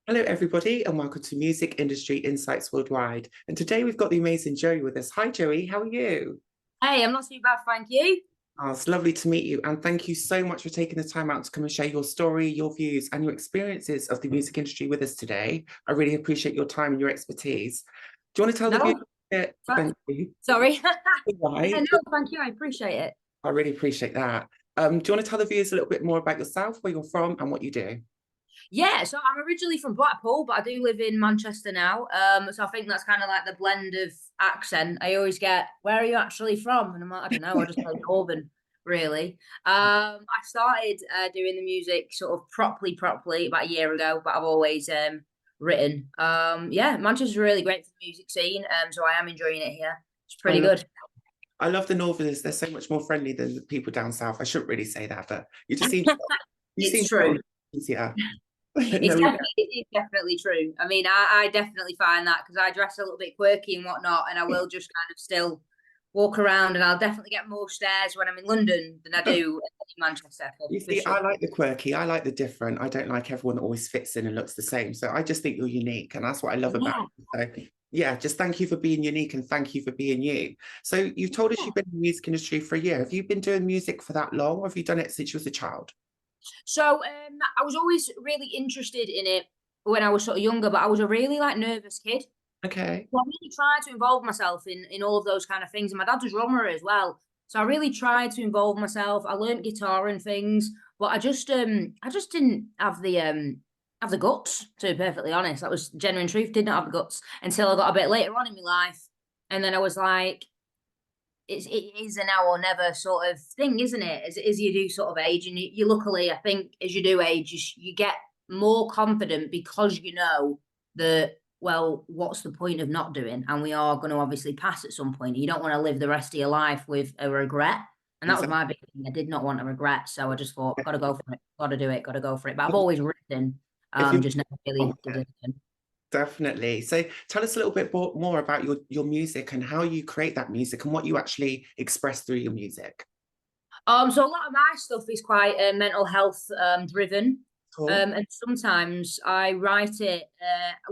Hello, everybody, and welcome to Music Industry Insights Worldwide. And today we've got the amazing Joey with us. Hi, Joey. How are you? Hey, I'm not too bad, thank you. Oh, it's lovely to meet you. And thank you so much for taking the time out to come and share your story, your views, and your experiences of the music industry with us today. I really appreciate your time and your expertise. Do you want to tell the viewers No, a bit? fa- Thank you. sorry. Yeah, Right. no, thank you. I appreciate it. I really appreciate that. Do you want to tell the viewers a little bit more about yourself, where you're from, and what you do? Yeah, so I'm originally from Blackpool, but I do live in Manchester now. So I think that's kind of like the blend of accent. I always get, "Where are you actually from?" And I'm like, I don't know. I just say Northern, really. I started doing the music sort of properly about a year ago, but I've always written. Yeah, Manchester's really great for the music scene. So I am enjoying it here. It's I pretty love good. I love the Northerners. They're so much more friendly than the people down south. I shouldn't really say that, but you It's seem true. easier. It's No, definitely true. I mean, I definitely find that because I dress a little bit quirky and whatnot, and I will just kind of still walk around, and I'll definitely get more stares when I'm in London than I do in Manchester you for see, sure. I like the quirky. I like the different. I don't like everyone that always fits in and looks the same. So I just think you're unique, and that's what I love about Yeah. you. So yeah, just thank you for being unique and thank you for being you. So you've told us you've been in the music industry for a year. Have you been doing music for that long, or have you done it since you was a child? So I was always really interested in it when I was sort of younger, but I was a really like nervous kid. Okay. Well, I really tried to involve myself in all of those kind of things. And my dad's a drummer as well. So I really tried to involve myself. I learned guitar and things, but I just didn't have the guts, to be perfectly honest. That was genuine truth. Did not have the guts until I got a bit later on in my life. And then I was like, it is a now or never sort of thing, isn't it? As you do sort of age, and you luckily, I think, as you do age, you get more confident because you know that. Well, what's the point of not doing? And we are going to obviously pass at some point. You don't want to live the rest of your life with a regret. And that was Exactly. my big thing. I did not want a regret, so I just thought, got to go for it, got to do it, got to go for it. But I've always written, If you're just never really did it. definitely. So tell us a little bit more about your music and how you create that music and what you actually express through your music. So a lot of my stuff is quite mental health driven. Cool. And sometimes I write it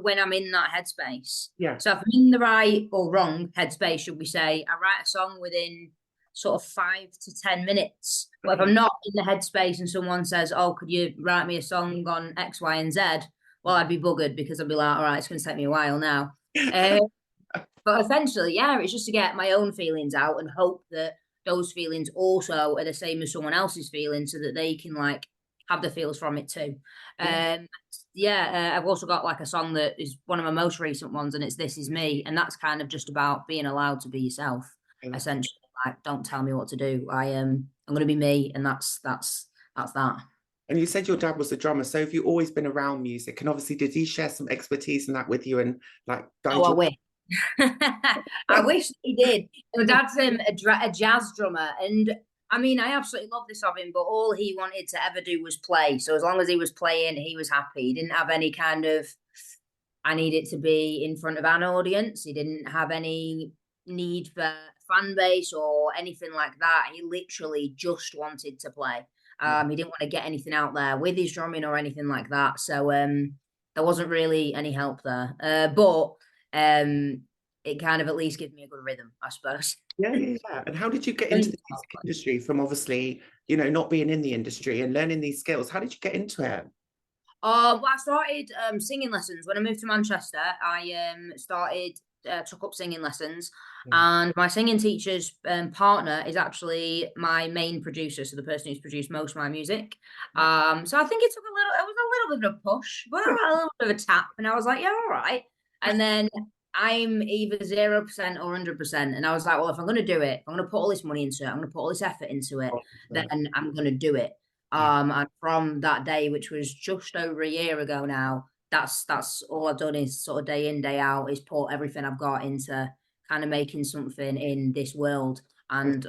when I'm in that headspace. Yeah. So if I'm in the right or wrong headspace, should we say, I write a song within sort of 5 to 10 minutes. But if Okay. I'm not in the headspace and someone says, "Oh, could you write me a song on X, Y, and Z?" Well, I'd be buggered because I'd be like, "All right, it's going to take me a while now." Uh, but essentially, yeah, it's just to get my own feelings out and hope that those feelings also are the same as someone else's feelings so that they can like have the feels from it too. Yeah. Um, yeah, I've also got like a song that is one of my most recent ones, and it's "This Is Me," and that's kind of just about being allowed to be yourself. I love that. Essentially, like don't tell me what to do. I'm going to be me, and that's that. And you said your dad was a drummer, so have you always been around music? And obviously, did he share some expertise in that with you and like Oh, guide I you? wish. I wish he did. My dad's a jazz drummer, and I mean, I absolutely love this of him. But all he wanted to ever do was play. So as long as he was playing, he was happy. He didn't have any kind of I need it to be in front of an audience. He didn't have any need for fan base or anything like that. He literally just wanted to play. He didn't want to get anything out there with his drumming or anything like that. So there wasn't really any help there. But it kind of at least gives me a good rhythm, I suppose. Yeah. And how did you get into the music industry from obviously, not being in the industry and learning these skills? How did you get into it? Well, I started singing lessons when I moved to Manchester. I started took up singing lessons, Yeah. and my singing teacher's partner is actually my main producer, so the person who's produced most of my music. So I think it was a little bit of a push, but a little bit of a tap, and I was like, yeah, all right. And then I'm either 0% or 100%, and I was like, well, if I'm going to do it, if I'm going to put all this money into it, I'm going to put all this effort into it, then I'm going to do it. Yeah. And from that day, which was just over a year ago now, that's all I've done is sort of day in, day out, is put everything I've got into kind of making something in this world and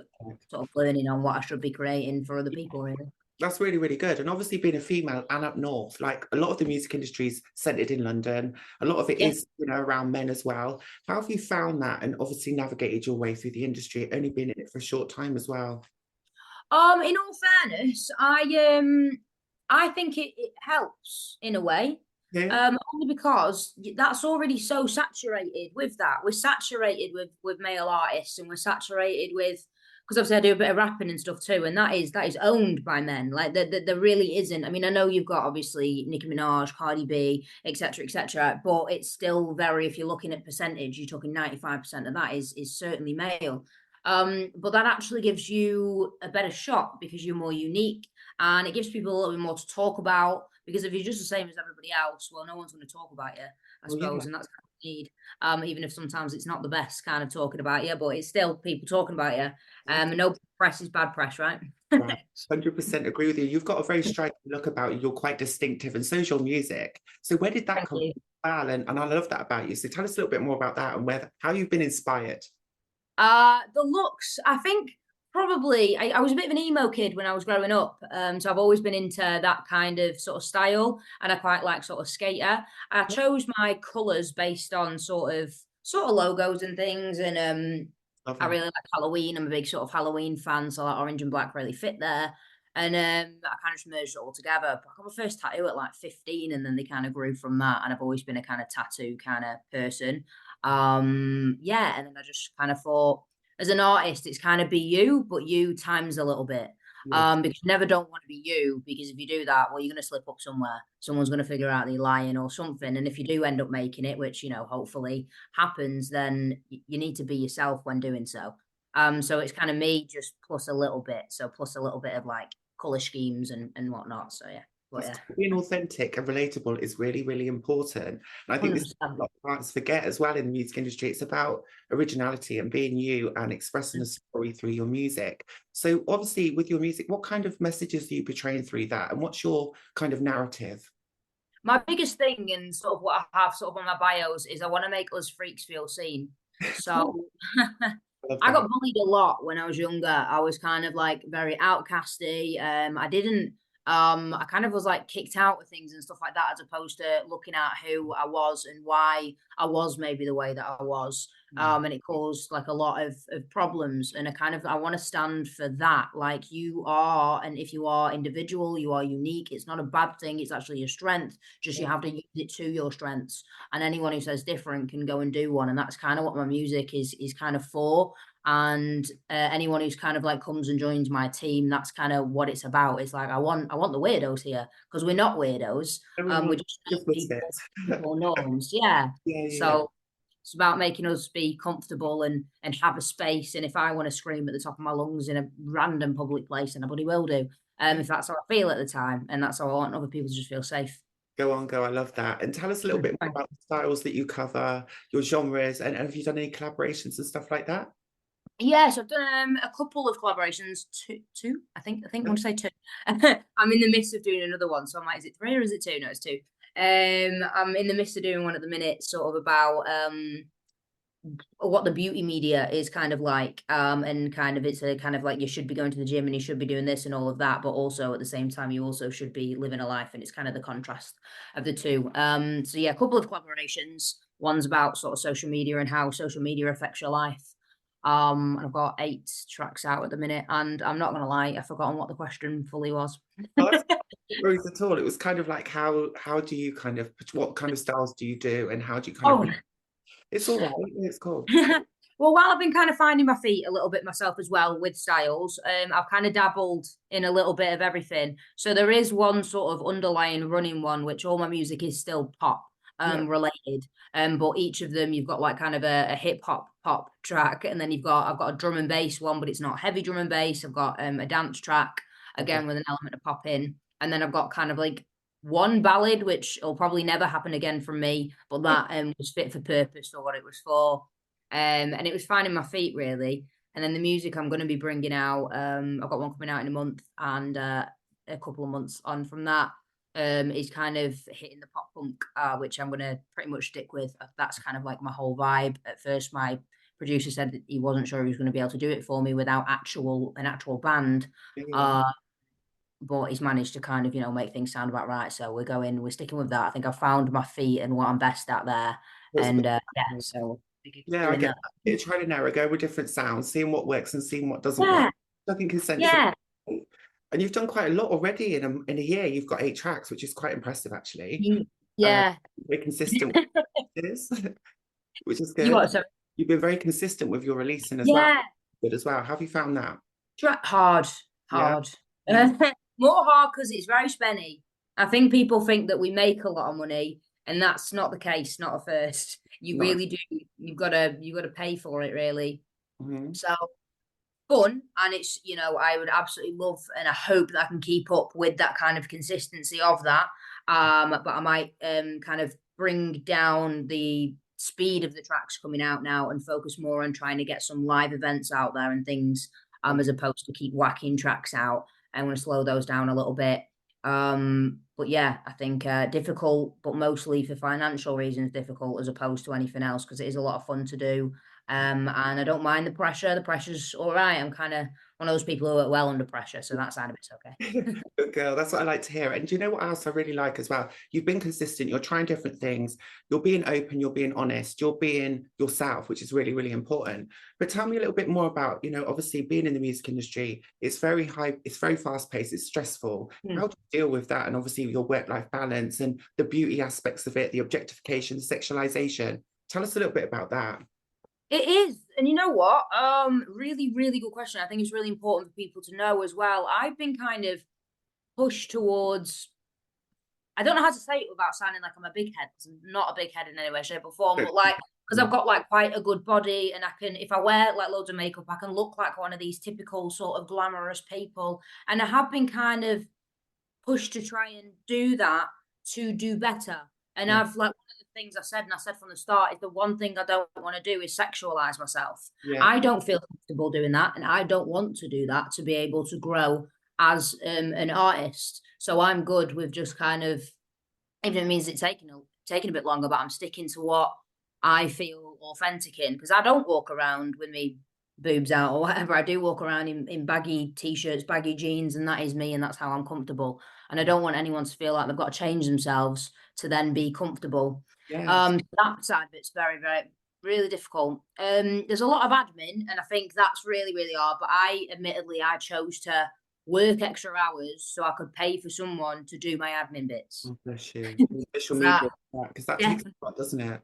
sort of learning on what I should be creating for other people, really. That's really, really good. And obviously, being a female and up north, like a lot of the music industry is centered in London. A lot of it Yeah. is, around men as well. How have you found that and obviously navigated your way through the industry, only been in it for a short time as well? In all fairness, I think it helps in a way. Yeah. Only because that's already so saturated with that. We're saturated with male artists, and we're saturated with, because obviously I do a bit of rapping and stuff too, and that is owned by men. Like there really isn't. I mean, I know you've got obviously Nicki Minaj, Cardi B, etc., but it's still very. If you're looking at percentage, you're talking 95% of that is certainly male. But that actually gives you a better shot because you're more unique, and it gives people a little bit more to talk about. Because if you're just the same as everybody else, well, no one's going to talk about you, I Well, yeah. suppose, and that's what you need. Even if sometimes it's not the best kind of talking about you, but it's still people talking about you. No press is bad press, right? Right. 100% agree with you. You've got a very striking look about you. You're quite distinctive, and so is your music. So where did that Thank come you. from? And I love that about you. So tell us a little bit more about that and how you've been inspired. The looks, I think probably I was a bit of an emo kid when I was growing up. So I've always been into that kind of sort of style, and I quite like sort of skater. I chose my colours based on sort of logos and things, and Love I it. really like Halloween. I'm a big sort of Halloween fan, so like orange and black really fit there. And I kind of just merged it all together. I got my first tattoo at like 15, and then they kind of grew from that. And I've always been a kind of tattoo kind of person. Yeah, and then I just kind of thought, as an artist, it's kind of be you, but you times a little bit. Yes. Because you never don't want to be you, because if you do that, well, you're going to slip up somewhere. Someone's going to figure out that you're lying or something. And if you do end up making it, which, hopefully happens, then you need to be yourself when doing so. So it's kind of me just plus a little bit. So plus a little bit of like color schemes and whatnot. So yeah, but yeah, Being authentic and relatable is really, really important. And I think this is what a 100%. lot of artists forget as well in the music industry. It's about originality and being you and expressing a story through your music. So obviously with your music, what kind of messages are you portraying through that? And what's your kind of narrative? My biggest thing and sort of what I have sort of on my bios is I want to make us freaks feel seen. So I love I that. got bullied a lot when I was younger. I was kind of like very outcasty. I didn't I kind of was like kicked out of things and stuff like that, as opposed to looking at who I was and why I was maybe the way that I was. And it caused like a lot of problems. And I want to stand for that. Like you are, and if you are individual, you are unique. It's not a bad thing, it's actually your strength. Just you have to use it to your strengths. And anyone who says different can go and do one. And that's kind of what my music is kind of for. And anyone who's kind of like comes and joins my team, that's kind of what it's about. It's like I want the weirdos here, because we're not weirdos. We're Everyone just just people, misfits. people norms. Yeah. Yeah, yeah. So it's about making us be comfortable and have a space. And if I want to scream at the top of my lungs in a random public place, and nobody will do. If that's how I feel at the time, and that's how I want other people to just feel safe. Go on, go. I love that. And tell us a little bit more about the styles that you cover, your genres, and have you done any collaborations and stuff like that? Yes, I've done a couple of collaborations. Two, I think I want to say two. I'm in the midst of doing another one, so I'm like, is it three or is it two? No, it's two. I'm in the midst of doing one at the minute, sort of about what the beauty media is kind of like, and kind of it's a kind of like you should be going to the gym and you should be doing this and all of that, but also at the same time you also should be living a life, and it's kind of the contrast of the two. So yeah, a couple of collaborations. One's about sort of social media and how social media affects your life. And I've got 8 tracks out at the minute, and I'm not gonna lie, I've forgotten what the question fully was. Oh, that's no worries at all. It was kind of like how do you kind of what kind of styles do you do and how do you kind of Oh, it's all right, it's cool. well, while I've been kind of finding my feet a little bit myself as well with styles, I've kind of dabbled in a little bit of everything. So there is one sort of underlying running one, which all my music is still pop Yeah. related. But each of them you've got like kind of a hip hop pop track, and then I've got a drum and bass one, but it's not heavy drum and bass. I've got a dance track Okay. again with an element of pop in, and then I've got kind of like one ballad, which will probably never happen again from me, but that was fit for purpose for what it was for. And it was finding my feet really. And then the music I'm going to be bringing out, I've got one coming out in a month, and a couple of months on from that, is kind of hitting the pop punk, which I'm going to pretty much stick with. That's kind of like my whole vibe. At first, my producer said that he wasn't sure he was going to be able to do it for me without an actual band. Yeah. Uh, but he's managed to kind of, make things sound about right. So we're sticking with that. I think I've found my feet and what I'm best at there. That's And good. yeah, so Yeah, I doing get that. that. You're trying to narrow, go with different sounds, seeing what works and seeing what doesn't work. Yeah, I think is sensible. yeah. And you've done quite a lot already in a year. You've got 8 tracks, which is quite impressive actually. Yeah. very consistent with this, which is You good. what, sorry? You've been very consistent with your releasing as well. Yeah. Good as well. How have you found that? Hard, Yeah, hard. yeah. More hard because it's very spenny. I think people think that we make a lot of money, and that's not the case. Not at first. You Not. really do. You've got to pay for it, really. Mhm. So fun, and it's, I would absolutely love, and I hope that I can keep up with that kind of consistency of that. But I might kind of bring down the speed of the tracks coming out now and focus more on trying to get some live events out there and things, as opposed to keep whacking tracks out. I'm going to slow those down a little bit. But yeah, I think difficult, but mostly for financial reasons, difficult as opposed to anything else, because it is a lot of fun to do. And I don't mind the pressure. The pressure's all right. I'm kind of one of those people who work well under pressure, so that side of it's okay. Good girl. That's what I like to hear. And do you know what else I really like as well? You've been consistent. You're trying different things. You're being open. You're being honest. You're being yourself, which is really, really important. But tell me a little bit more about, obviously being in the music industry. It's very high. It's very fast paced. It's stressful. How do you deal with that? And obviously your work-life balance and the beauty aspects of it, the objectification, sexualization. Tell us a little bit about that. It is. And you know what? Really, really good question. I think it's really important for people to know as well. I've been kind of pushed towards, I don't know how to say it without sounding like I'm a big head, because I'm not a big head in any way, shape, or form, but like, because I've got like quite a good body, and I can, if I wear like loads of makeup, I can look like one of these typical sort of glamorous people. And I have been kind of pushed to try and do that to do better. And I've like, one of the things I said, and I said from the start, is the one thing I don't want to do is sexualize myself. Yeah. I don't feel comfortable doing that, and I don't want to do that to be able to grow as an artist. So I'm good with just kind of, even if it means it's taking a bit longer, but I'm sticking to what I feel authentic in, because I don't walk around with me boobs out or whatever. I do walk around in baggy t-shirts, baggy jeans, and that is me, and that's how I'm comfortable. And I don't want anyone to feel like they've got to change themselves to then be comfortable. Yes. That side of it's very, very, really difficult. There's a lot of admin, and I think that's really, really hard. But I chose to work extra hours so I could pay for someone to do my admin bits. Oh, bless you. Social That, media, because that yeah, takes a lot, doesn't it?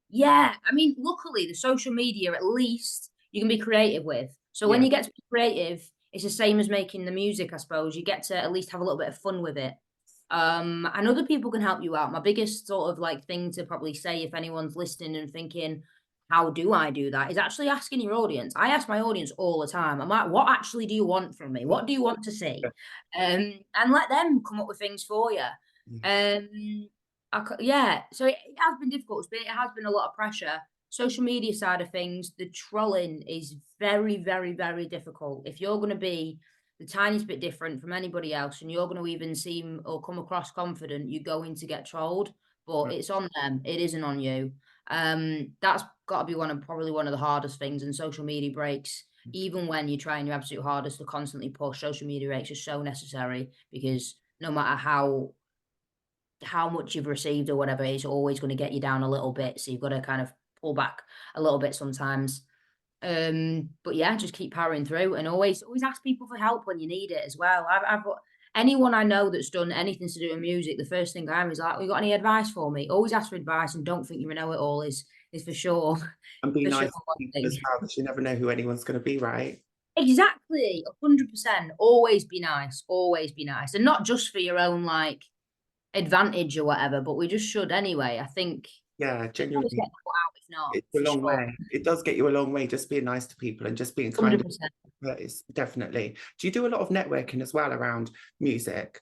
yeah. I mean, luckily the social media, at least you can be creative with. So when Yeah. you get to be creative, it's the same as making the music, I suppose. You get to at least have a little bit of fun with it. And other people can help you out. My biggest sort of like thing to probably say, if anyone's listening and thinking, how do I do that, is actually asking your audience. I ask my audience all the time. I'm like, what actually do you want from me? What do you want to see? And let them come up with things for you. Yeah, so it has been difficult. It has been a lot of pressure. Social media side of things, the trolling is very, very, very difficult. If you're going to be the tiniest bit different from anybody else, and you're going to even seem or come across confident, you're going to get trolled. But it's on them. It isn't on you. That's got to be probably one of the hardest things. And social media breaks, even when you're trying your absolute hardest to constantly push, social media breaks are so necessary, because no matter how much you've received or whatever, it's always going to get you down a little bit. So you've got to kind of pull back a little bit sometimes. But yeah, just keep powering through, and always ask people for help when you need it as well. I've anyone I know that's done anything to do with music, the first thing I am is like, "You got any advice for me?" Always ask for advice, and don't think you know it all is for sure. And be For nice sure, to people as well, because you never know who anyone's going to be, right? exactly, 100%. Always be nice. Always be nice, and not just for your own like advantage or whatever, but we just should anyway. I think Yeah, always genuinely. get caught out if not, It's a for long sure. way. It does get you a long way, just being nice to people and just being kind of 100%. it's definitely. Do you do a lot of networking as well around music?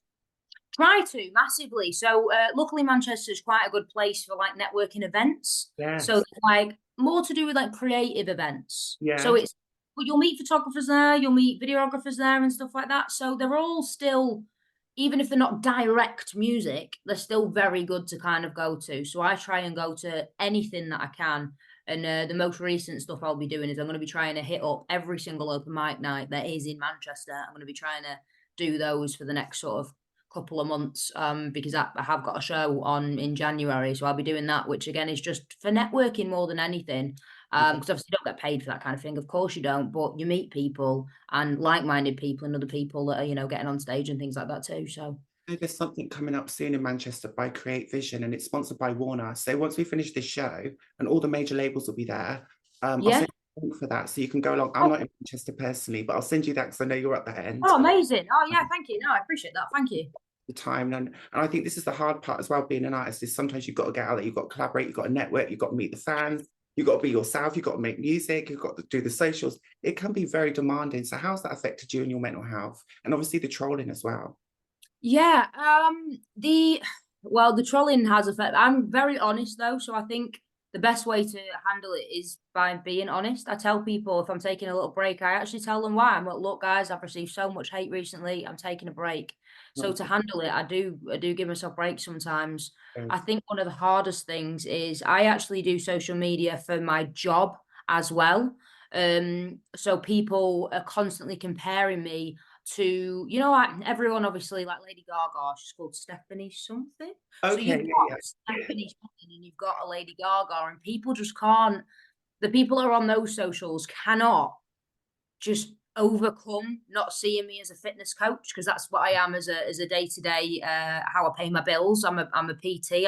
Try to massively. So luckily Manchester is quite a good place for like networking events. So Yes. it's like more to do with like creative events. So Yes. it's, but you'll meet photographers there, you'll meet videographers there and stuff like that. So they're all still, even if they're not direct music, they're still very good to kind of go to. So I try and go to anything that I can. And the most recent stuff I'll be doing is I'm going to be trying to hit up every single open mic night that is in Manchester. I'm going to be trying to do those for the next sort of couple of months, because I have got a show on in January, so I'll be doing that, which again is just for networking more than anything, because obviously you don't get paid for that kind of thing, of course you don't, but you meet people and like-minded people and other people that are getting on stage and things like that too. So There's something coming up soon in Manchester by Create Vision, and it's sponsored by Warner. So once we finish this show, and all the major labels will be there, I'll Yeah. send you a link for that so you can go along. I'm Oh, not in Manchester personally, but I'll send you that because I know you're at that end. oh, amazing. Oh, yeah. Thank you. No, I appreciate that. Thank you. The time and I think this is the hard part as well. Being an artist is sometimes you've got to get out there, you've got to collaborate, you've got to network, you've got to meet the fans, you've got to be yourself, you've got to make music, you've got to do the socials. It can be very demanding. So how's that affected you and your mental health, and obviously the trolling as well? Yeah, the trolling has effect. I'm very honest though, so I think the best way to handle it is by being honest. I tell people if I'm taking a little break, I actually tell them why. I'm like, look, guys, I've received so much hate recently. I'm taking a break. So to handle it, I do give myself breaks sometimes. I think one of the hardest things is I actually do social media for my job as well. So people are constantly comparing me to, like everyone obviously like Lady Gaga, she's called Stephanie something. So you've Okay, got yeah, Stephanie something and you've got a Lady Gaga, and people just can't, the people who are on those socials cannot just overcome not seeing me as a fitness coach, because that's what I am as a day-to-day, how I pay my bills. I'm a PT,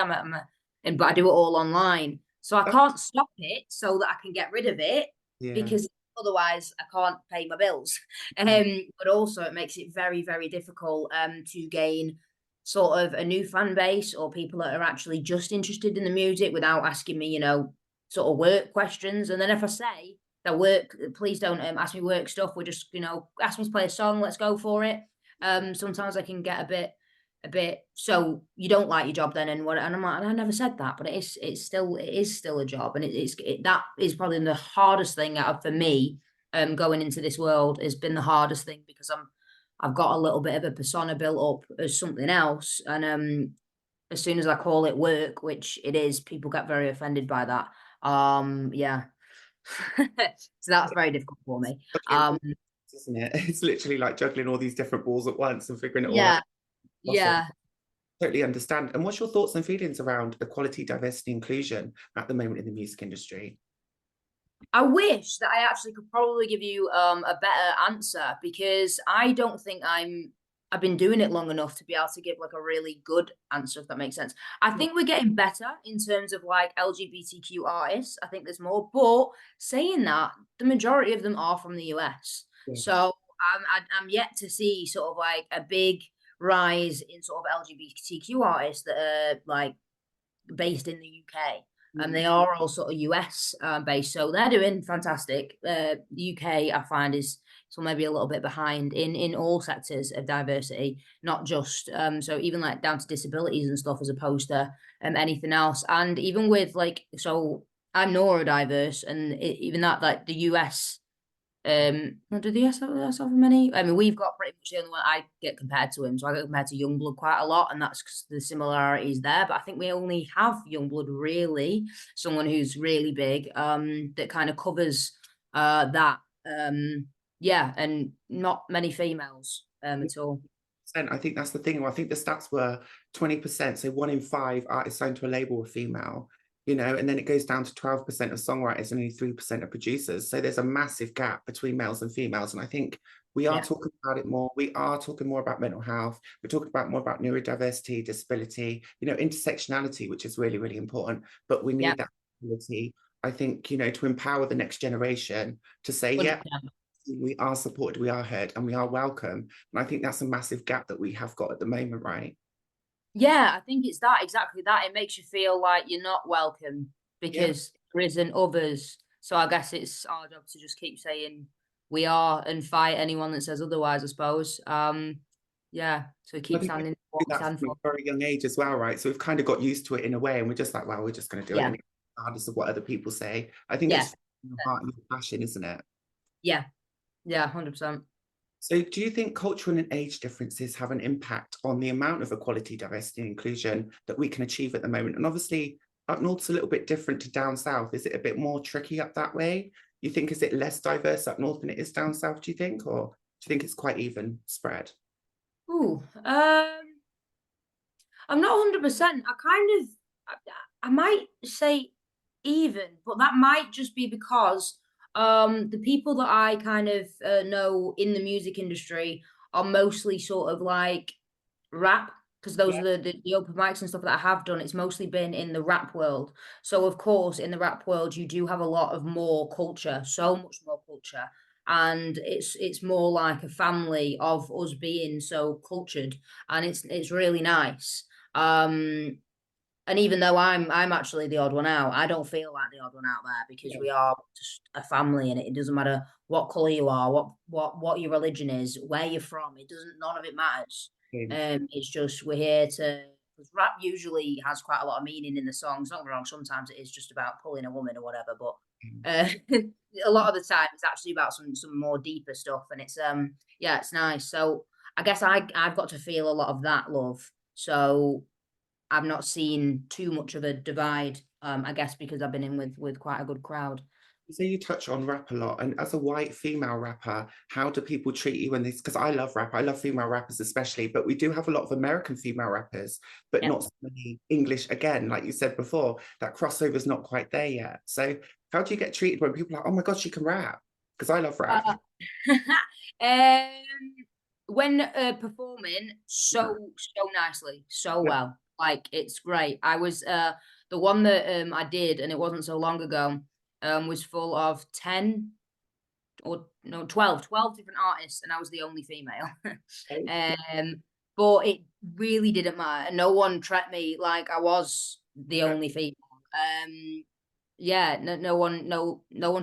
but I do it all online. So I can't stop it so that I can get rid of it, yeah. because otherwise I can't pay my bills. But also it makes it very, very difficult to gain sort of a new fan base or people that are actually just interested in the music without asking me, sort of work questions. And then if I say that work, please don't ask me work stuff. We're just, ask me to play a song, let's go for it. Sometimes I can get a bit. So you don't like your job then, and what? And I'm like, I never said that, but it is still a job, and that is probably the hardest thing for me. Going into this world has been the hardest thing, because I've got a little bit of a persona built up as something else, and as soon as I call it work, which it is, people get very offended by that. Yeah. So that's very difficult for me. Juggling balls, isn't it? It's literally like juggling all these different balls at once and figuring it all out. Yeah, Awesome. yeah. Totally understand. And what's your thoughts and feelings around equality, diversity, inclusion at the moment in the music industry? I wish that I actually could probably give you a better answer, because I don't think I've been doing it long enough to be able to give like a really good answer, if that makes sense. I think we're getting better in terms of like LGBTQ artists. I think there's more, but saying that, the majority of them are from the US. Yeah. So I'm yet to see sort of like a big rise in sort of LGBTQ artists that are like based in the UK. And they are all sort of US based, so they're doing fantastic. The UK, I find, is so maybe a little bit behind in all sectors of diversity, not just so even like down to disabilities and stuff, as opposed to anything else. And even with like, so I'm neurodiverse, and even that, like the US, do the US have many? I mean, we've got pretty much the only one I get compared to him. So I get compared to Youngblood quite a lot, and that's because the similarities there. But I think we only have Youngblood really, someone who's really big, that kind of covers that. Yeah, and not many females at all. I think that's the thing. I think the stats were 20%. So 1 in 5 artists signed to a label were female, and then it goes down to 12% of songwriters and only 3% of producers. So there's a massive gap between males and females. And I think we are talking about it more. We are talking more about mental health. We're talking about more about neurodiversity, disability, intersectionality, which is really, really important. But we need that ability, I think, to empower the next generation to say, 100%. yeah, we are supported, we are heard, and we are welcome. And I think that's a massive gap that we have got at the moment, right? Yeah, I think it's that, exactly that. It makes you feel like you're not welcome because there isn't others. So I guess it's our job to just keep saying we are and fight anyone that says otherwise, I suppose. Yeah, so I keep think we standing do for what we that stand from for. a very young age as well, right? So we've kind of got used to it in a way, and we're just like, well, we're just going to do it Yeah, anyway, regardless of what other people say. I think yeah, it's your heart and your passion, isn't it? yeah, yeah, 100%. So do you think cultural and age differences have an impact on the amount of equality, diversity, and inclusion that we can achieve at the moment? And obviously, up north's a little bit different to down south. Is it a bit more tricky up that way? You think, is it less diverse up north than it is down south, do you think? Or do you think it's quite even spread? Ooh, I'm not 100%. I might say even, but that might just be because the people that I kind of know in the music industry are mostly sort of like rap. because those Yeah. are the open mics and stuff that I have done. It's mostly been in the rap world. So of course, in the rap world, you do have a lot of more culture, so much more culture, and it's more like a family of us being so cultured, and it's really nice. And even though I'm actually the odd one out, I don't feel like the odd one out there because Yeah. we are just a family, and it doesn't matter what color you are, what your religion is, where you're from. It doesn't. None of it matters. It's just we're here to. Because rap usually has quite a lot of meaning in the songs. Not wrong. Sometimes it is just about pulling a woman or whatever, but a lot of the time it's actually about some more deeper stuff, and it's yeah, it's nice. So I guess I've got to feel a lot of that love. So I've not seen too much of a divide. I guess because I've been in with quite a good crowd. So you touch on rap a lot, and as a white female rapper, how do people treat you when this? Because I love rap, I love female rappers especially, but we do have a lot of American female rappers, but Yeah. not so many English. Again, like you said before, that crossover's not quite there yet. So how do you get treated when people are like, oh my god, she can rap? Because I love rap. Uh, um, when performing so nicely, so Yeah. well, like it's great. I was the one that I did, and it wasn't so long ago. Was full of 10 or no 12 different artists, and I was the only female. Okay. um, but it really didn't matter. No one treated me like I was the Yeah. only female. Um, yeah, no one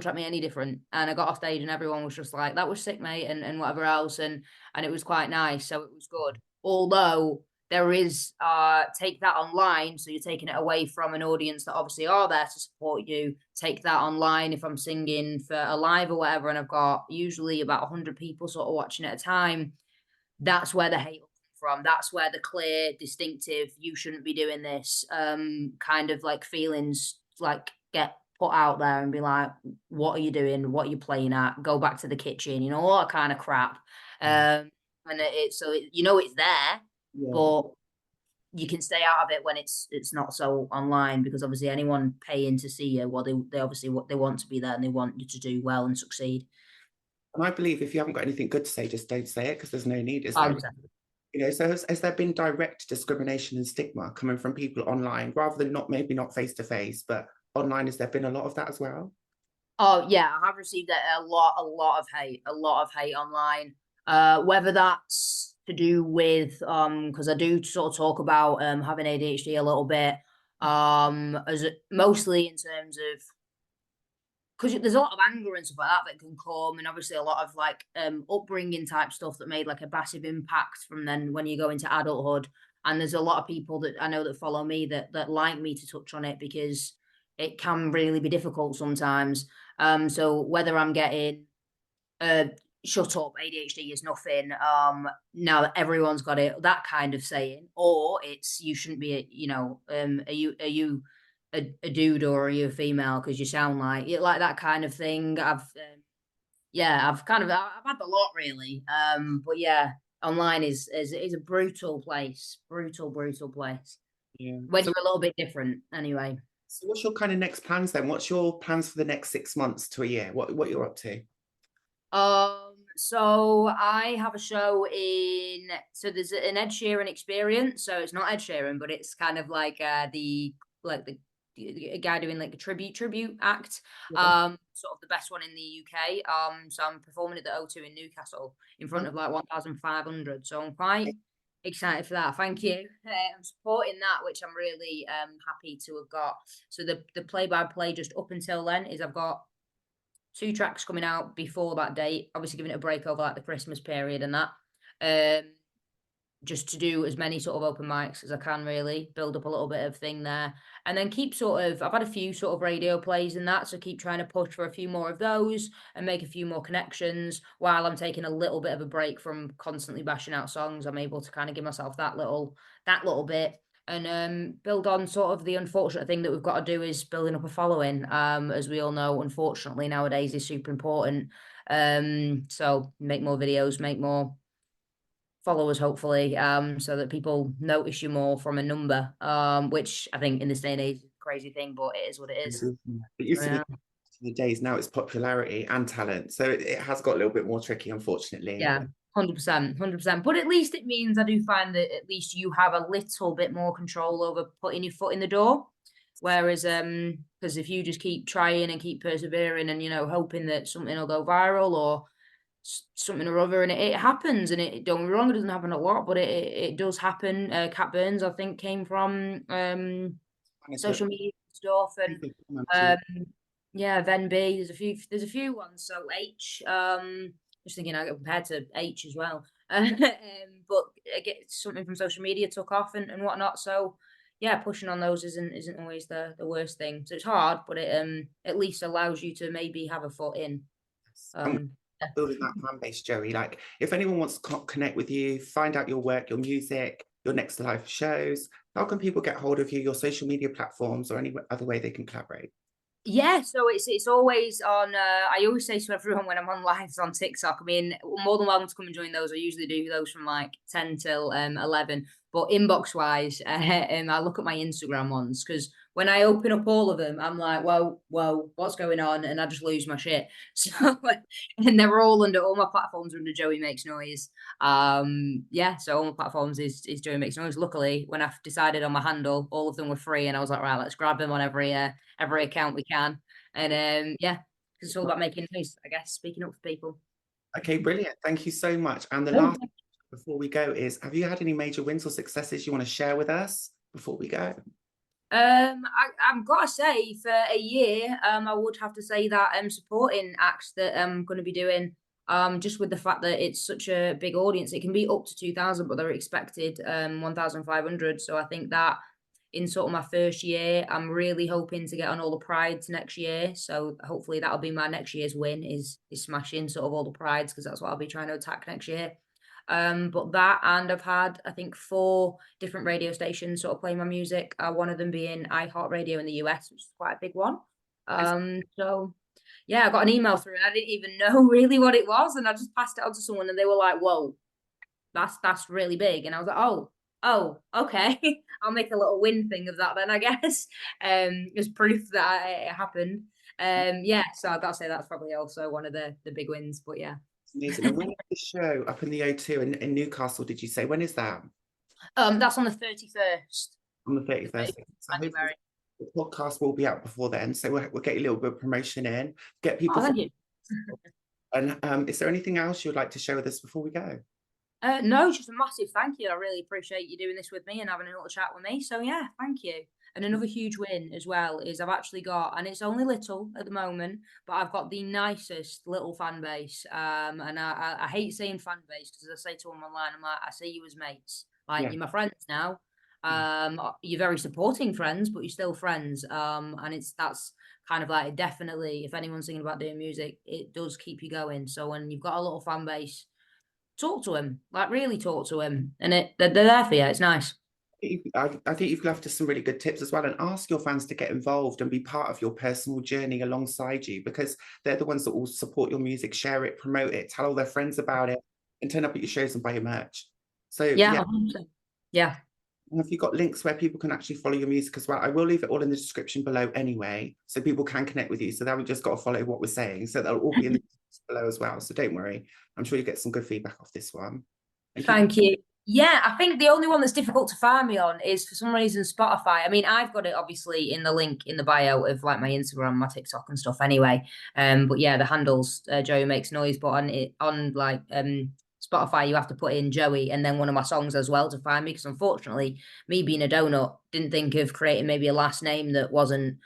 treated me any different. And I got off stage and everyone was just like, that was sick, mate, and whatever else, and it was quite nice, so it was good. Although there is take that online, so you're taking it away from an audience that obviously are there to support you. Take that online if I'm singing for a live or whatever, and I've got usually about 100 people sort of watching at a time. That's where the hate will come from. That's where the clear, distinctive, you shouldn't be doing this, kind of like feelings like get put out there and be like, what are you doing? What are you playing at? Go back to the kitchen, all that kind of crap. And you know it's there, Yeah. but you can stay out of it when it's not so online, because obviously anyone paying to see you, well, they obviously what they want to be there and they want you to do well and succeed. And I believe if you haven't got anything good to say, just don't say it because there's no need, is there? Exactly. So has there been direct discrimination and stigma coming from people online rather than maybe not face to face, but online? Has there been a lot of that as well? Oh yeah, I have received a lot of hate, a lot of hate online. Whether that's to do with because I do sort of talk about having ADHD a little bit, mostly in terms of because there's a lot of anger and stuff like that can come, and obviously a lot of like upbringing type stuff that made like a massive impact from then when you go into adulthood. And there's a lot of people that I know that follow me that like me to touch on it because it can really be difficult sometimes. So whether I'm getting shut up, ADHD is nothing, now that everyone's got it, that kind of saying, or it's you shouldn't be, are you a dude or are you a female because you sound like that kind of thing. I've had a lot really. But yeah, online is a brutal place, brutal place Yeah. when So, you're a little bit different anyway. so what's your kind of next plans then? What's your plans for the next 6 months to a year? What you're up to? So I have a show so there's an Ed Sheeran experience. So it's not Ed Sheeran, but it's kind of like the guy doing like a tribute act. Yeah. Sort of the best one in the UK. So I'm performing at the O2 in Newcastle in front of like 1,500. So I'm quite excited for that. Thank you. I'm supporting that, which I'm really happy to have got. So the play by play just up until then is I've got 2 tracks coming out before that date, obviously giving it a break over like the Christmas period and that. Just to do as many sort of open mics as I can, really build up a little bit of thing there, and then keep I've had a few sort of radio plays and that, so keep trying to push for a few more of those and make a few more connections while I'm taking a little bit of a break from constantly bashing out songs. I'm able to kind of give myself that little bit and build on sort of the unfortunate thing that we've got to do is building up a following. As we all know, unfortunately nowadays is super important. So make more videos, make more followers, hopefully, so that people notice you more from a number, which I think in this day and age is a crazy thing, but it is what it is. It used to Yeah. be the days, now it's popularity and talent. So it has got a little bit more tricky, unfortunately. Yeah. 100%, 100%. But at least it means I do find that at least you have a little bit more control over putting your foot in the door. Whereas, because if you just keep trying and keep persevering and, hoping that something will go viral or something or other, and it happens, and it don't get me wrong, it doesn't happen a lot, but it does happen. Cat Burns, I think, came from social media stuff, and yeah, Ven B. There's a few ones. So H, just thinking I compared to H as well. But I get something from social media took off and whatnot. So yeah, pushing on those isn't always the worst thing. So it's hard, but it at least allows you to maybe have a foot in. Building that fan base, Joey. Like, if anyone wants to connect with you, find out your work, your music, your next live shows, how can people get hold of you, your social media platforms, or any other way they can collaborate? Yeah, so it's always on. I always say to everyone when I'm on lives on TikTok, I mean, more than welcome to come and join those. I usually do those from like 10 till 11. But inbox wise, I look at my Instagram ones, because when I open up all of them, I'm like, whoa, what's going on? And I just lose my shit. So, and they're all my platforms are under Joey Makes Noise. Yeah, so all my platforms is Joey Makes Noise. Luckily, when I've decided on my handle, all of them were free, and I was like, right, let's grab them on every account we can. And yeah, it's all about making noise, I guess, speaking up for people. Okay, brilliant. Thank you so much. And the last before we go is, have you had any major wins or successes you want to share with us before we go? I've got to say, for a year, I would have to say that supporting acts that I'm going to be doing, just with the fact that it's such a big audience, it can be up to 2,000, but they're expected 1,500. So I think that in sort of my first year, I'm really hoping to get on all the prides next year. So hopefully that'll be my next year's win, is smashing sort of all the prides, because that's what I'll be trying to attack next year. But that, and I've had, I think, 4 different radio stations sort of play my music. One of them being iHeartRadio in the US, which is quite a big one. So yeah, I got an email through and I didn't even know really what it was, and I just passed it on to someone and they were like, whoa, that's really big. And I was like, oh, okay. I'll make a little win thing of that then, I guess. As proof that it happened. Yeah, so I've got to say that's probably also one of the big wins, but yeah. Amazing. And when is the show up in the O2 in Newcastle, did you say? When is that? That's on the 31st. On the 31st. January. The podcast will be out before then, so we'll get a little bit of promotion in, get people. Thank you. And is there anything else you'd like to share with us before we go? No, just a massive thank you. I really appreciate you doing this with me and having a little chat with me. So yeah, thank you. And another huge win as well is I've actually got, and it's only little at the moment, but I've got the nicest little fan base. And I hate saying fan base, because as I say to them online, I'm like, I see you as mates. Like, you're my friends now. You're very supporting friends, but you're still friends. And that's kind of like, definitely, if anyone's thinking about doing music, it does keep you going. So when you've got a little fan base, talk to him, like really talk to him, and they're there for you. It's nice. I think you've left us some really good tips as well, and ask your fans to get involved and be part of your personal journey alongside you, because they're the ones that will support your music, share it, promote it, tell all their friends about it, and turn up at your shows and buy your merch. So yeah. And have you got links where people can actually follow your music as well? I will leave it all in the description below anyway, so people can connect with you. So they've just got to follow what we're saying. So they'll all be in the description below as well. So don't worry. I'm sure you get some good feedback off this one. Thank you. Yeah, I think the only one that's difficult to find me on is, for some reason, Spotify. I mean, I've got it obviously in the link in the bio of like my Instagram, my TikTok and stuff anyway. But yeah, the handles Joey Makes Noise, but on like Spotify, you have to put in Joey and then one of my songs as well to find me, because unfortunately, me being a donut, didn't think of creating maybe a last name that wasn't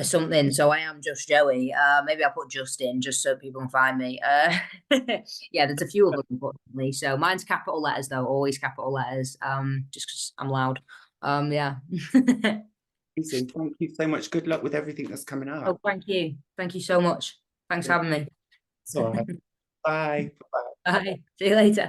something, so I am just Joey. Maybe I'll put Justin just so people can find me. Yeah, there's a few of them, unfortunately. So mine's capital letters though, always capital letters. Just because I'm loud. Yeah. Thank you so much. Good luck with everything that's coming up. Oh, thank you so much. Thanks for having me. It's all right. Bye. Bye. See you later.